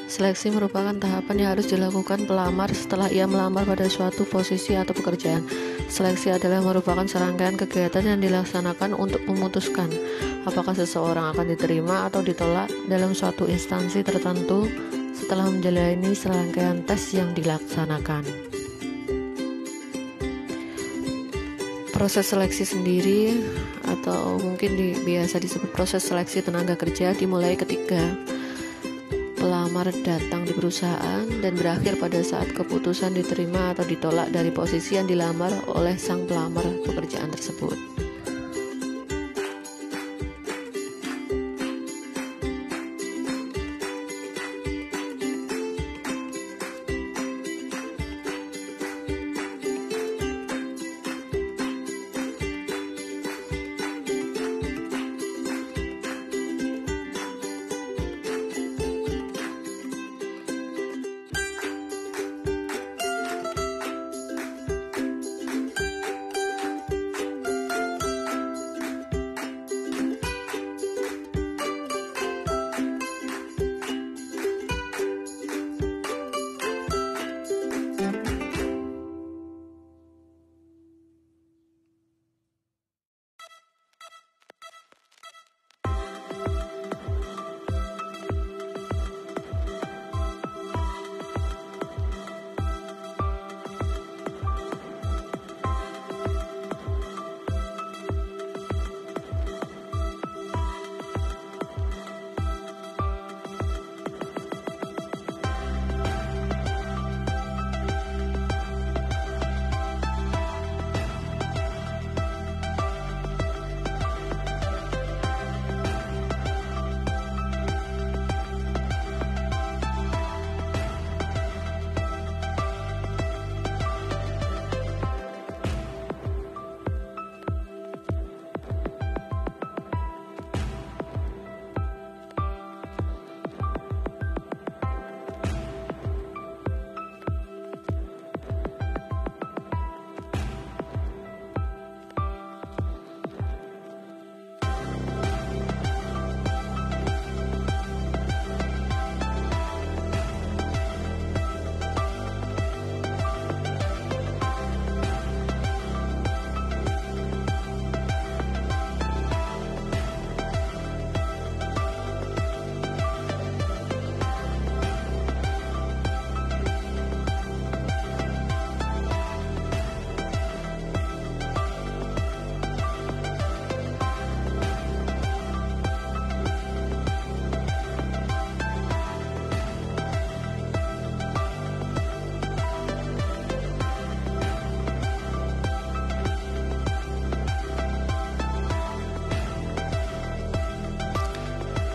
Seleksi merupakan tahapan yang harus dilakukan pelamar setelah ia melamar pada suatu posisi atau pekerjaan. Seleksi adalah merupakan serangkaian kegiatan yang dilaksanakan untuk memutuskan apakah seseorang akan diterima atau ditolak dalam suatu instansi tertentu setelah menjalani serangkaian tes yang dilaksanakan. Proses seleksi sendiri atau mungkin biasa disebut proses seleksi tenaga kerja dimulai ketika pelamar datang di perusahaan dan berakhir pada saat keputusan diterima atau ditolak dari posisi yang dilamar oleh sang pelamar pekerjaan tersebut.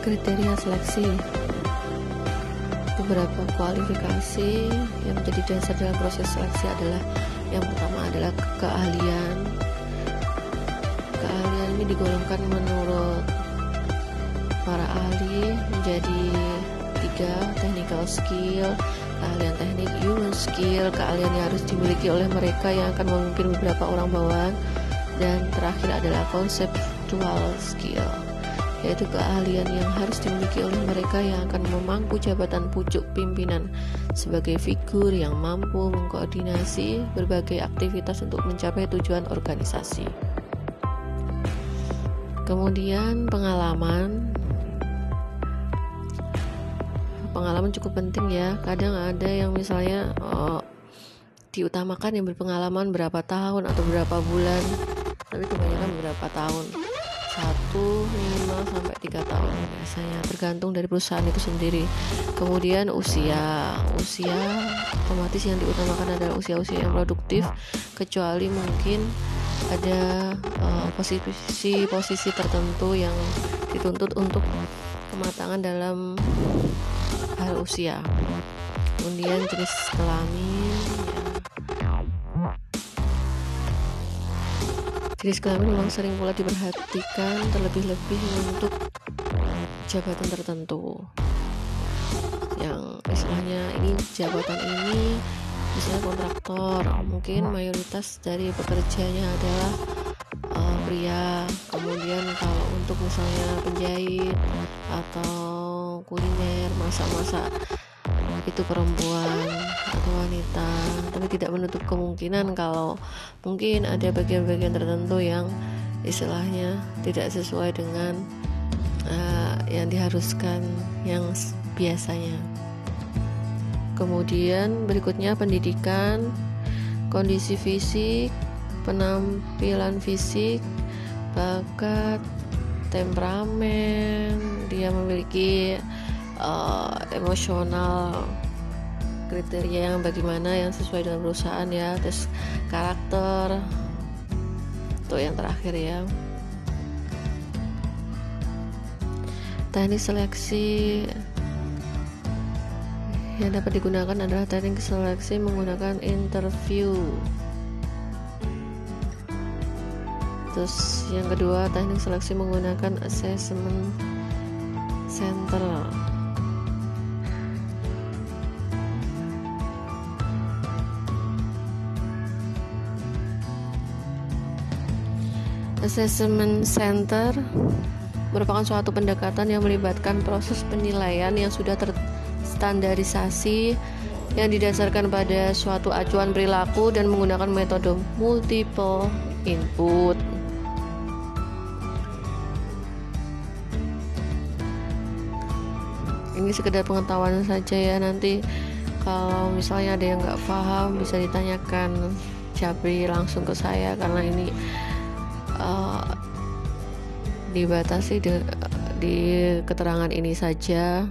Kriteria seleksi. Beberapa kualifikasi yang menjadi dasar dalam proses seleksi adalah yang pertama adalah keahlian. Keahlian ini digolongkan menurut para ahli menjadi 3: technical skill, keahlian teknik, human skill, keahlian yang harus dimiliki oleh mereka yang akan memimpin beberapa orang bawahan, dan terakhir adalah conceptual skill, yaitu keahlian yang harus dimiliki oleh mereka yang akan memangku jabatan pucuk pimpinan sebagai figur yang mampu mengkoordinasi berbagai aktivitas untuk mencapai tujuan organisasi. Kemudian pengalaman cukup penting ya. Kadang ada yang misalnya diutamakan yang berpengalaman berapa tahun atau berapa bulan, tapi kebanyakan berapa tahun, 1, 5, sampai 3 tahun biasanya, tergantung dari perusahaan itu sendiri. Kemudian usia otomatis yang diutamakan adalah usia-usia yang produktif, kecuali mungkin ada posisi tertentu yang dituntut untuk kematangan dalam hal usia. Kemudian jenis kelamin Jenis kelamin memang sering pula diperhatikan, terlebih-lebih untuk jabatan tertentu yang istilahnya ini jabatan ini misalnya kontraktor, mungkin mayoritas dari pekerjanya adalah pria. Kemudian kalau untuk misalnya penjahit atau kuliner, masak-masak itu perempuan atau wanita, tapi tidak menutup kemungkinan kalau mungkin ada bagian-bagian tertentu yang istilahnya tidak sesuai dengan yang diharuskan yang biasanya. Kemudian berikutnya pendidikan, kondisi fisik, penampilan fisik, bakat, temperamen, dia memiliki emosional, kriteria yang bagaimana yang sesuai dengan perusahaan ya, terus karakter, untuk yang terakhir ya. Teknik seleksi yang dapat digunakan adalah teknik seleksi menggunakan interview. Terus yang kedua, teknik seleksi menggunakan assessment center. Assessment center merupakan suatu pendekatan yang melibatkan proses penilaian yang sudah terstandarisasi yang didasarkan pada suatu acuan perilaku dan menggunakan metode multiple input. Ini sekedar pengetahuan saja ya, nanti kalau misalnya ada yang nggak paham bisa ditanyakan Japri langsung ke saya, karena ini dibatasi di keterangan ini saja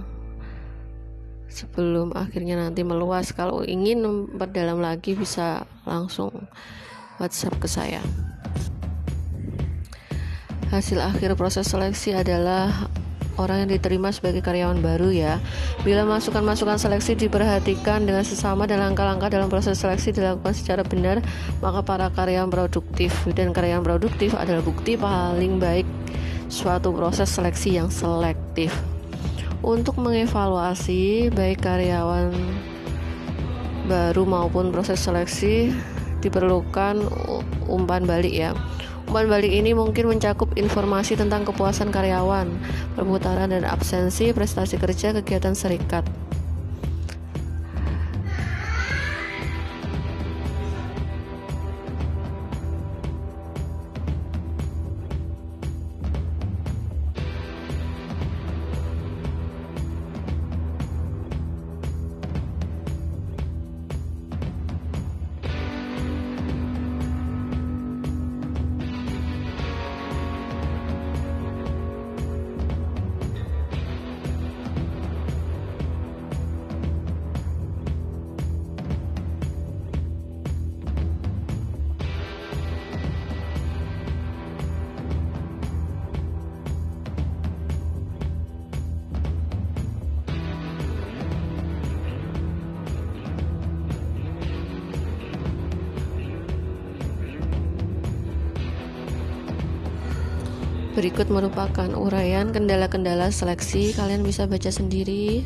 sebelum akhirnya nanti meluas. Kalau ingin memperdalam lagi bisa langsung WhatsApp ke saya. Hasil akhir proses seleksi adalah orang yang diterima sebagai karyawan baru ya. Bila masukan-masukan seleksi diperhatikan dengan sesama dan langkah-langkah dalam proses seleksi dilakukan secara benar, maka para karyawan produktif, dan karyawan produktif adalah bukti paling baik suatu proses seleksi yang selektif. Untuk mengevaluasi baik karyawan baru maupun proses seleksi diperlukan umpan balik ya. Umpan balik ini mungkin mencakup informasi tentang kepuasan karyawan, perputaran dan absensi, prestasi kerja, kegiatan serikat. Berikut merupakan uraian kendala-kendala seleksi, kalian bisa baca sendiri.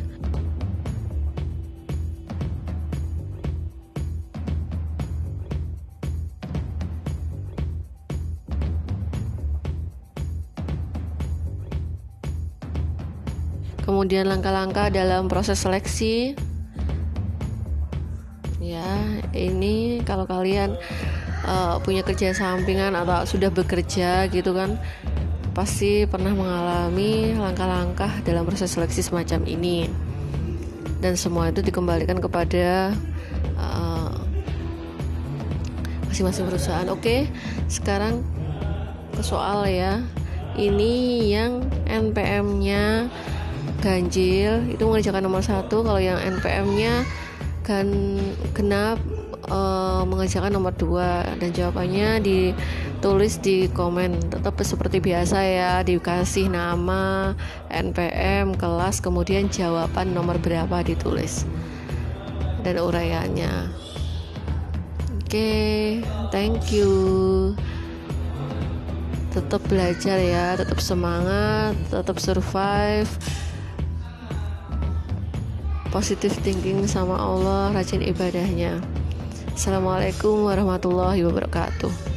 Kemudian langkah-langkah dalam proses seleksi. Ya, ini kalau kalian punya kerja sampingan atau sudah bekerja gitu kan, pasti pernah mengalami langkah-langkah dalam proses seleksi semacam ini, dan semua itu dikembalikan kepada masing-masing perusahaan. Oke, sekarang ke soal ya. Ini yang NPM-nya ganjil itu mengerjakan nomor 1, kalau yang NPM-nya genap mengerjakan nomor 2, dan jawabannya ditulis di komen. Tetap seperti biasa ya, dikasih nama, NPM, kelas, kemudian jawaban nomor berapa ditulis dan uraiannya. Oke, thank you. Tetap belajar ya, tetap semangat, tetap survive, positive thinking sama Allah, rajin ibadahnya. Assalamualaikum warahmatullahi wabarakatuh.